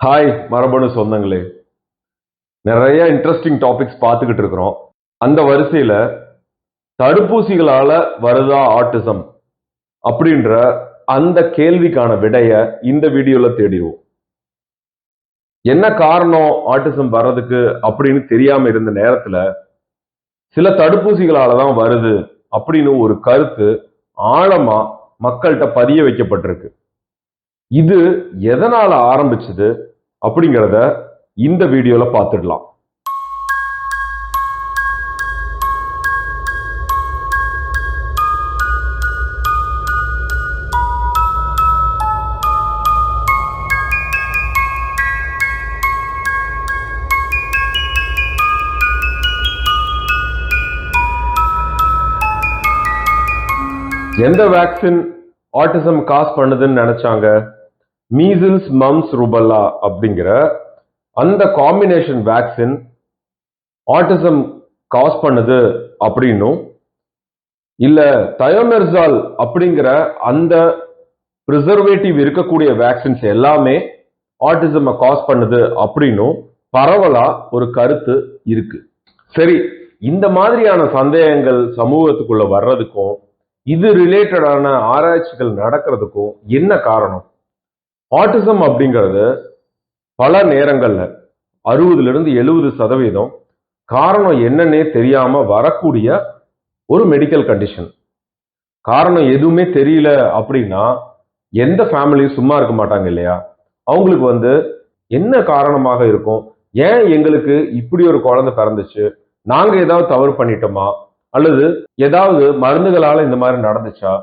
Hi மரபணு சொந்தங்களே, நிறைய இன்ட்ரெஸ்டிங் டாபிக்ஸ் பார்த்துக்கிட்டு இருக்கிறோம். அந்த வரிசையில் தடுப்பூசிகளால வருதா ஆட்டிசம் அப்படின்ற அந்த கேள்விக்கான விடைய இந்த வீடியோல தேடிடுவோம். என்ன காரணம் ஆட்டிசம் வர்றதுக்கு அப்படின்னு தெரியாம இருந்த நேரத்துல சில தடுப்பூசிகளால தான் வருது அப்படின்னு ஒரு கருத்து ஆழமா மக்கள்கிட்ட பதிய வைக்கப்பட்டிருக்கு. இது எதனால ஆரம்பிச்சது அப்படிங்கிறத இந்த வீடியோல பார்த்துடலாம். எந்த வேக்சின் ஆட்டிசம் காஸ் பண்ணுதுன்னு நினைச்சாங்க? மீசில்ஸ், மம்ஸ், ருபல்லா அப்படிங்கிற அந்த காம்பினேஷன் வேக்சின் ஆட்டிசம் காஸ் பண்ணுது அப்படின்னும், இல்ல தயோமெர்சால் அப்படிங்கிற அந்த ப்ரிசர்வேட்டிவ் இருக்கக்கூடிய வேக்சின்ஸ் எல்லாமே ஆட்டிசம் காஸ் பண்ணுது அப்படின்னும் பரவலா ஒரு கருத்து இருக்கு. சரி, இந்த மாதிரியான சந்தேகங்கள் சமூகத்துக்குள்ள வர்றதுக்கும் இது ரிலேட்டடான ஆராய்ச்சிகள் நடக்கிறதுக்கும் என்ன காரணம்? ஆட்டிசம் அப்படிங்கிறது பல நேரங்கள்ல 60-70% காரணம் என்னன்னே தெரியாம வரக்கூடிய ஒரு மெடிக்கல் கண்டிஷன். காரணம் எதுவுமே தெரியல அப்படின்னா எந்த ஃபேமிலியும் சும்மா இருக்க மாட்டாங்க இல்லையா? அவங்களுக்கு என்ன காரணமாக இருக்கும்? ஏன் எங்களுக்கு இப்படி ஒரு குழந்தை பிறந்துச்சு? நாங்க ஏதாவது தவறு பண்ணிட்டோமா? அல்லது ஏதாவது மருந்துகளால இந்த மாதிரி நடந்துச்சா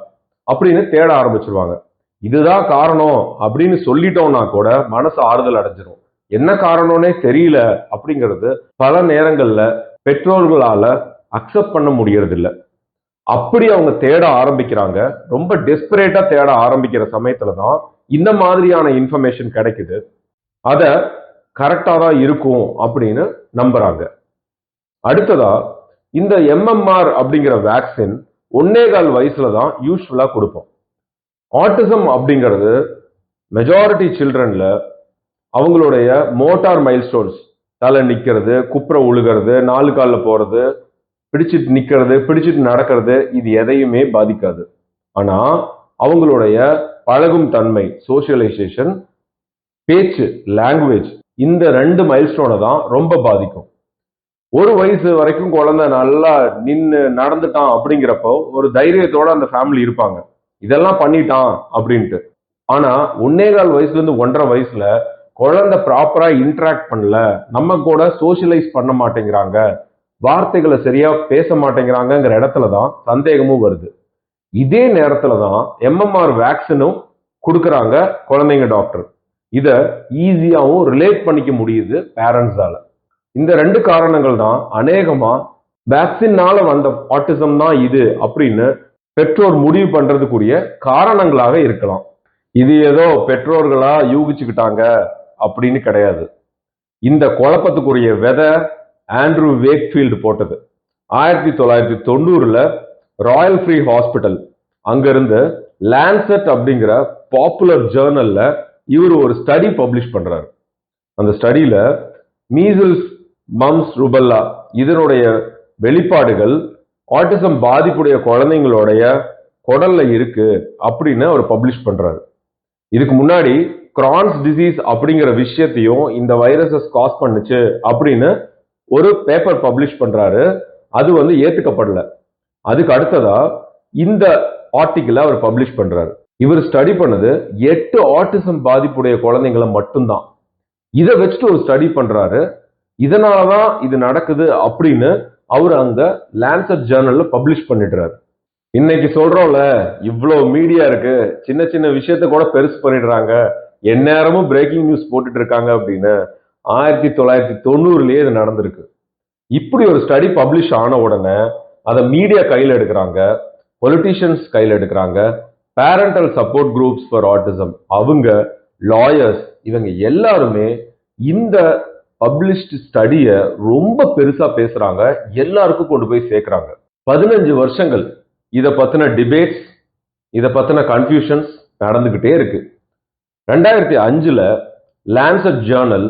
அப்படின்னு தேட ஆரம்பிச்சிருவாங்க. இதுதான் காரணம் அப்படின்னு சொல்லிட்டோம்னா கூட மனசு ஆறுதல் அடைஞ்சிரும். என்ன காரணம்னே தெரியல அப்படிங்கிறது பல நேரங்கள்ல பெற்றோர்களால அக்செப்ட் பண்ண முடியறது இல்லை. அப்படி அவங்க தேட ஆரம்பிக்கிறாங்க. ரொம்ப டெஸ்பரேட்டா தேட ஆரம்பிக்கிற சமயத்துலதான் இந்த மாதிரியான இன்ஃபர்மேஷன் கிடைக்குது. அத கரெக்டா தான் இருக்கும் அப்படின்னு நம்புறாங்க. அடுத்ததா, இந்த எம்எம்ஆர் அப்படிங்கிற வேக்சின் 1.25 வயசுல தான் யூஸ்வலா கொடுப்போம். ஆட்டிசம் அப்படிங்கிறது மெஜாரிட்டி சில்ட்ரன்ல அவங்களுடைய மோட்டார் மைல்ஸ்டோன்ஸ், தலை நிக்கிறது, குப்புற உழுகிறது, 4 காலில் போறது, பிடிச்சிட்டு நிக்கிறது, பிடிச்சிட்டு நடக்கிறது, இது எதையுமே பாதிக்காது. ஆனா அவங்களுடைய பழகும் தன்மை, சோசியலைசேஷன், பேச்சு, லாங்குவேஜ், இந்த 2 மைல்ஸ்டோனை தான் ரொம்ப பாதிக்கும். 1 வயசு வரைக்கும் குழந்தை நல்லா நின்று நடந்துட்டான் அப்படிங்கிறப்போ ஒரு தைரியத்தோட அந்த ஃபேமிலி இருப்பாங்க, இதெல்லாம் பண்ணிட்டான் அப்படின்ட்டு. ஆனா 1.25 வயசுல இருந்து 1.5 வயசுல குழந்தை ப்ராப்பரா இன்டராக்ட் பண்ணல, நம்ம கூட சோசியலைஸ் பண்ண மாட்டேங்கிறாங்க, வார்த்தைகளை சரியா பேச மாட்டேங்கிறாங்கிற இடத்துலதான் சந்தேகமும் வருது. இதே நேரத்துலதான் எம்எம்ஆர் வேக்சினும் கொடுக்கறாங்க குழந்தைங்க டாக்டர். இத ஈஸியாவும் ரிலேட் பண்ணிக்க முடியுது பேரண்ட்ஸால. இந்த 2 காரணங்கள் தான் அநேகமா வேக்சின்னால வந்த ஆட்டிசம் தான் இது அப்படின்னு பெற்றோர் முடிவு பண்றதுக்குரிய காரணங்களாக இருக்கலாம். இது ஏதோ பெற்றோர்களா யூகிச்சுக்கிட்டாங்க அப்படின்னு கிடையாது. இந்த குழப்பத்துக்குரிய விதை ஆண்ட்ரூ வேக்ஃபீல்டு போட்டது. 1990ல ராயல் ஃப்ரீ ஹாஸ்பிட்டல் அங்கிருந்து லான்செட் அப்படிங்கிற பாப்புலர் ஜேர்னல்ல இவர் ஒரு ஸ்டடி பப்ளிஷ் பண்றாரு. அந்த ஸ்டடியில மீசில்ஸ், மம்ஸ், ருபல்லா இதனுடைய வெளிப்பாடுகள் ஆட்டிசம் பாதிப்புடைய குழந்தைங்களுடைய குடல்ல இருக்கு அப்படின்னு அவர் பப்ளிஷ் பண்றாரு. இதுக்கு முன்னாடி கிரான்ஸ் டிசீஸ் அப்படிங்கிற விஷயத்தையும் இந்த வைரஸஸ் காஸ் பண்ணுச்சு அப்படின்னு ஒரு பேப்பர் பப்ளிஷ் பண்றாரு. அது ஏத்துக்கப்படல. அதுக்கு அடுத்ததா இந்த ஆர்டிகிளை அவர் பப்ளிஷ் பண்றாரு. இவர் ஸ்டடி பண்ணது 8 ஆட்டிசம் பாதிப்புடைய குழந்தைங்களை மட்டும்தான். இதை வச்சுட்டு ஒரு ஸ்டடி பண்றாரு. இதனாலதான் இது நடக்குது அப்படின்னு அவர் அங்க லான்செட் ஜேர்னல்ல பப்ளிஷ் பண்ணிடுறாரு. இன்னைக்கு சொல்றோம்ல, இவ்வளவு மீடியா இருக்கு, சின்ன சின்ன விஷயத்த கூட பெருசு பண்ணிடுறாங்க, எந்நேரமும் பிரேக்கிங் நியூஸ் போட்டுட்டு இருக்காங்க அப்படின்னு 1990லயே இது நடந்திருக்கு. இப்படி ஒரு ஸ்டடி பப்ளிஷ் ஆன உடனே அதை மீடியா கையில் எடுக்கிறாங்க, பொலிட்டிஷியன்ஸ் கையில் எடுக்கிறாங்க, parental support groups for autism, அவங்க லாயர்ஸ், இவங்க எல்லாருமே இந்த பப்ளிஷ்டு ஸ்டடிய ரொம்ப பெருசா பேசுறாங்க, எல்லாருக்கும் கொண்டு போய் சேர்க்கிறாங்க. 15 வருஷங்கள் இத பத்தின டிபேட்ஸ், இத பத்தின கன்ஃபியூஷன்ஸ் நடந்துகிட்டே இருக்கு. 2005ல லான்செட் ஜேர்னல்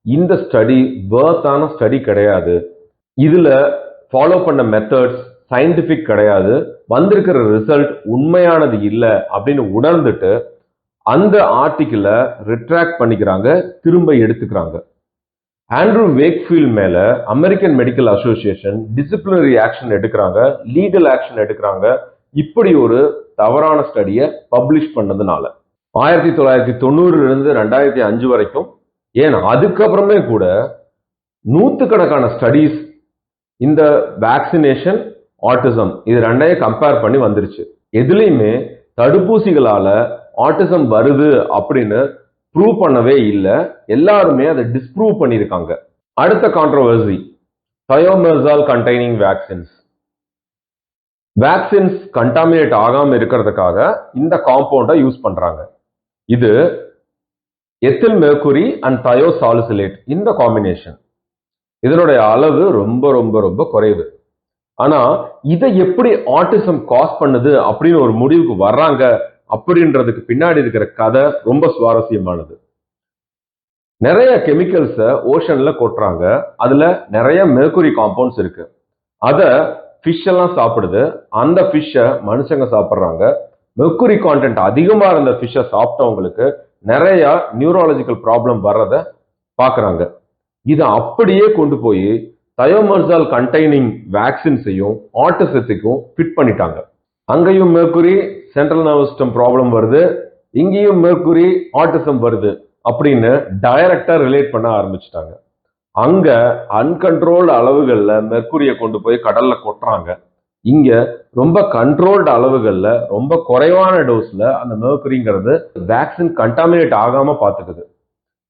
இந்த ஸ்டடி வர்த்தான ஸ்டடி கிடையாது, இதுல ஃபாலோ பண்ண மெத்தட்ஸ் சயின்டிபிக் கிடையாது, வந்திருக்கிற ரிசல்ட் உண்மையானது இல்லை அப்படின்னு உணர்ந்துட்டு அந்த ஆர்டிக்கிளை ரிட்ராக்ட் பண்ணிக்கிறாங்க, திரும்ப எடுத்துக்கிறாங்க. ஆண்ட்ரூ வேக்ஃபீல்ட் மேல American medical association disciplinary action எடுக்கிறாங்க, லீகல் ஆக்ஷன் எடுக்கிறாங்க, இப்படி ஒரு தவறான ஸ்டடியை பப்ளிஷ் பண்ணதுனால. 1990 2005 வரைக்கும், ஏன் அதுக்கப்புறமே கூட நூற்றுக்கணக்கான ஸ்டடிஸ் இந்த வேக்சினேஷன் ஆட்டிசம் இது ரெண்டையும் கம்பேர் பண்ணி வந்துருச்சு. எதுலையுமே தடுப்பூசிகளால ஆட்டிசம் வருது அப்படின்னு ப்ரூவ் பண்ணவே இல்லை, எல்லாருமே அதை டிஸ்ப்ரூவ் பண்ணியிருக்காங்க. அடுத்த controversy, thiomersal containing vaccines. Vaccines contaminate ஆகாம இருக்கிறதுக்காக இந்த காம்பவுண்டை யூஸ் பண்றாங்க. இது எத்தில் மெர்குரி அண்ட் தயோசாலிசிலேட், இந்த காம்பினேஷன். இதனுடைய அளவு ரொம்ப ரொம்ப ரொம்ப குறைவு. ஆனா இதை எப்படி ஆட்டிசம் காஸ் பண்ணுது அப்படின்னு ஒரு முடிவுக்கு வர்றாங்க அப்படின்றதுக்கு பின்னாடி இருக்கிற கதை ரொம்ப சுவாரஸ்யமானது. நிறைய கெமிக்கல்ஸை ஓஷன்ல கொட்டுறாங்க, அதுல நிறைய மெர்குரி காம்பவுண்ட்ஸ் இருக்கு. அதை ஃபிஷ் எல்லாம் சாப்பிடுது, அந்த ஃபிஷ்ஷை மனுஷங்க சாப்பிட்றாங்க. மெர்குரி கான்டென்ட் அதிகமா இருந்த ஃபிஷ்ஷை சாப்பிட்டவங்களுக்கு நிறைய நியூரலாஜிக்கல் ப்ராப்ளம் வர்றதை பார்க்குறாங்க. இதை அப்படியே கொண்டு போய் தயோமெர்சால் கண்டெய்னிங் வேக்சின்ஸையும் ஆட்டிசத்துக்கும் ஃபிட் பண்ணிட்டாங்க. அங்கேயும் mercury central nervous system problem வருது, இங்கேயும் மெர்குரி ஆட்டிசம் வருது அப்படின்னு டைரக்டா ரிலேட் பண்ண ஆரம்பிச்சிட்டாங்க. அங்க அன்கண்ட்ரோல்டு அளவுகள்ல மெர்குரியை கொண்டு போய் கடல்ல கொட்டுறாங்க, இங்க ரொம்ப கண்ட்ரோல்டு அளவுகள்ல ரொம்ப குறைவான டோஸ்ல அந்த மெர்குரிங்கிறது வேக்சின் கண்டாமினேட் ஆகாம பார்த்துக்குது.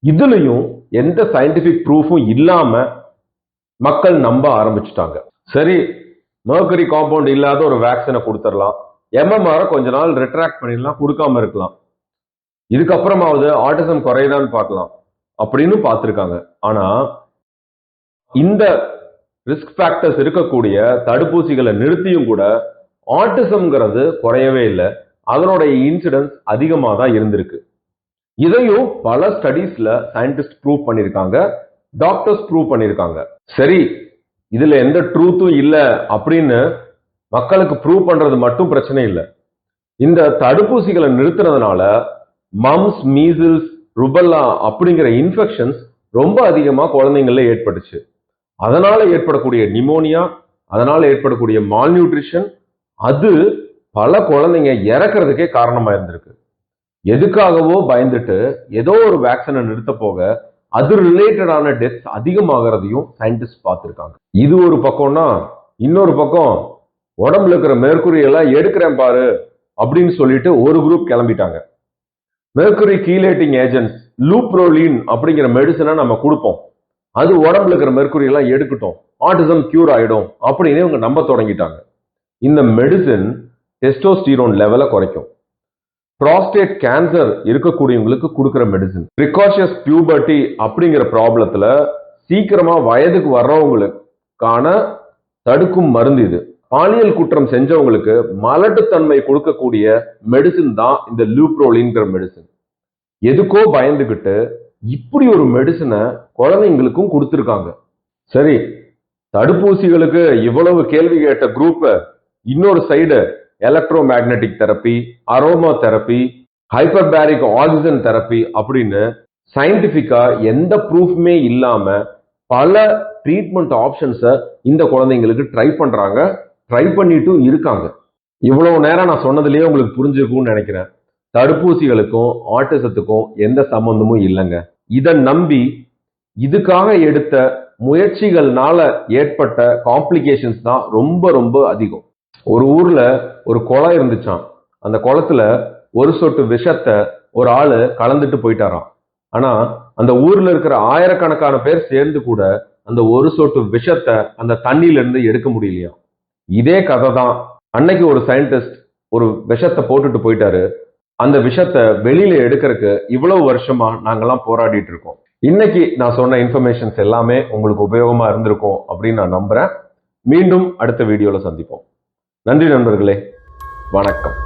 இதுலயும் எந்த சயின்டிபிக் ப்ரூஃபும் இல்லாம மக்கள் நம்ப ஆரம்பிச்சுட்டாங்க. சரி, மெர்குரி காம்பவுண்ட் இல்லாத ஒரு வேக்சினை கொடுத்துடலாம், MMR கொஞ்ச நாள் ரிட்ராக்ட் பண்ணிடலாம், கொடுக்காம இருக்கலாம், இதுக்கப்புறமாவது ஆட்டிசம் குறையுதான்னு பார்க்கலாம் அப்படின்னு பார்த்துருக்காங்க. ஆனா இந்த ரிஸ்க் ஃபேக்டர்ஸ் இருக்கக்கூடிய தடுப்பூசிகளை நிறுத்தியும் கூட ஆட்டிசம்ங்கிறது குறையவே இல்லை, அதனுடைய இன்சிடென்ஸ் அதிகமாக தான் இருந்திருக்கு. இதையும் பல ஸ்டடீஸ்ல சயின்டிஸ்ட் ப்ரூவ் பண்ணியிருக்காங்க, டாக்டர்ஸ் ப்ரூவ் பண்ணியிருக்காங்க. சரி, இதுல எந்த ட்ரூத்தும் இல்லை அப்படின்னு மக்களுக்கு ப்ரூவ் பண்றது மட்டும் பிரச்சனை இல்லை. இந்த தடுப்பூசிகளை நிறுத்துறதுனால மம்ஸ், மீசில்ஸ், ருபல்லா அப்படிங்கிற இன்ஃபெக்ஷன்ஸ் ரொம்ப அதிகமா குழந்தைங்கள்ல ஏற்பட்டுச்சு. அதனால ஏற்படக்கூடிய நிமோனியா, அதனால ஏற்படக்கூடிய மால்நியூட்ரிஷன், அது பல குழந்தைங்க இறக்கிறதுக்கே காரணமா இருந்திருக்கு. எதுக்காகவோ பயந்துட்டு ஏதோ ஒரு வேக்சினை நிறுத்த போக அது ரிலேட்டடான டெத்ஸ் அதிகமாகிறதையும் சயின்டிஸ்ட் பார்த்துருக்காங்க. இது ஒரு பக்கம்னா, இன்னொரு பக்கம் உடம்புல இருக்கிற மெர்குரி எல்லாம் எடுக்கிறேன் பாரு அப்படின்னு சொல்லிட்டு ஒரு குரூப் கிளம்பிட்டாங்க. மெர்குரி கீலேட்டிங் ஏஜென்ட்ஸ் லூப்ரோலின் அப்படிங்கிற மெடிசனை நம்ம கொடுப்போம், அது உடம்புல இருக்கிற மெர்குரி எல்லாம் எடுக்கட்டும், ஆட்டிசம் கியூர் ஆயிடும் அப்படின்னு இவங்க நம்ப தொடங்கிட்டாங்க. இந்த மெடிசன் டெஸ்டோஸ்டிரோன் லெவலை குறைக்கும். ப்ராஸ்டேட் கேன்சர் இருக்கக்கூடியவங்களுக்கு கொடுக்குற மெடிசன். ப்ரிகாஷியஸ் பியூபர்ட்டி அப்படிங்கிற ப்ராப்ளத்துல சீக்கிரமா வயதுக்கு வர்றவங்களுக்கான தடுக்கும் மருந்து இது. பாலியல் குற்றம் செஞ்சவங்களுக்கு மலட்டுத்தன்மை கொடுக்கக்கூடிய மெடிசின் தான் இந்த லூப்ரோலின்ங்கிற மெடிசின். எதுக்கோ பயந்துகிட்டு இப்படி ஒரு மெடிசனை குழந்தைங்களுக்கும் கொடுத்துருக்காங்க. சரி, தடுப்பூசிகளுக்கு இவ்வளவு கேள்வி கேட்ட குரூப் இன்னொரு side electromagnetic therapy, aroma therapy, hyperbaric oxygen therapy அப்படின்னு சயின்டிபிக்கா எந்த ப்ரூஃப்மே இல்லாம பல ட்ரீட்மெண்ட் ஆப்ஷன்ஸை இந்த குழந்தைங்களுக்கு ட்ரை பண்றாங்க, ட்ரை பண்ணிட்டும் இருக்காங்க. இவ்வளவு நேரம் நான் சொன்னதுலயே உங்களுக்கு புரிஞ்சிருக்கும்னு நினைக்கிறேன். தடுப்பூசிகளுக்கும் ஆட்டிசத்துக்கும் எந்த சம்பந்தமும் இல்லைங்க. இதை நம்பி இதுக்காக எடுத்த முயற்சிகள்னால ஏற்பட்ட காம்ப்ளிகேஷன்ஸ் தான் ரொம்ப ரொம்ப அதிகம். ஒரு ஊர்ல ஒரு குளம் இருந்துச்சான், அந்த குளத்துல ஒரு சொட்டு விஷத்தை ஒரு ஆளு கலந்துட்டு போயிட்டாராம். ஆனா அந்த ஊர்ல இருக்கிற ஆயிரக்கணக்கான பேர் சேர்ந்து கூட அந்த ஒரு சொட்டு விஷத்தை அந்த தண்ணியில இருந்து எடுக்க முடியலையா. இதே கதை தான். அன்னைக்கு ஒரு சயின்டிஸ்ட் ஒரு விஷத்தை போட்டுட்டு போயிட்டாரு, அந்த விஷத்தை வெளியில எடுக்கிறதுக்கு இவ்வளவு வருஷமா நாங்கெல்லாம் போராடிட்டு இருக்கோம். இன்னைக்கு நான் சொன்ன இன்ஃபர்மேஷன்ஸ் எல்லாமே உங்களுக்கு உபயோகமா இருந்திருக்கும் அப்படின்னு நான் நம்புறேன். மீண்டும் அடுத்த வீடியோல சந்திப்போம். நன்றி நண்பர்களே, வணக்கம்.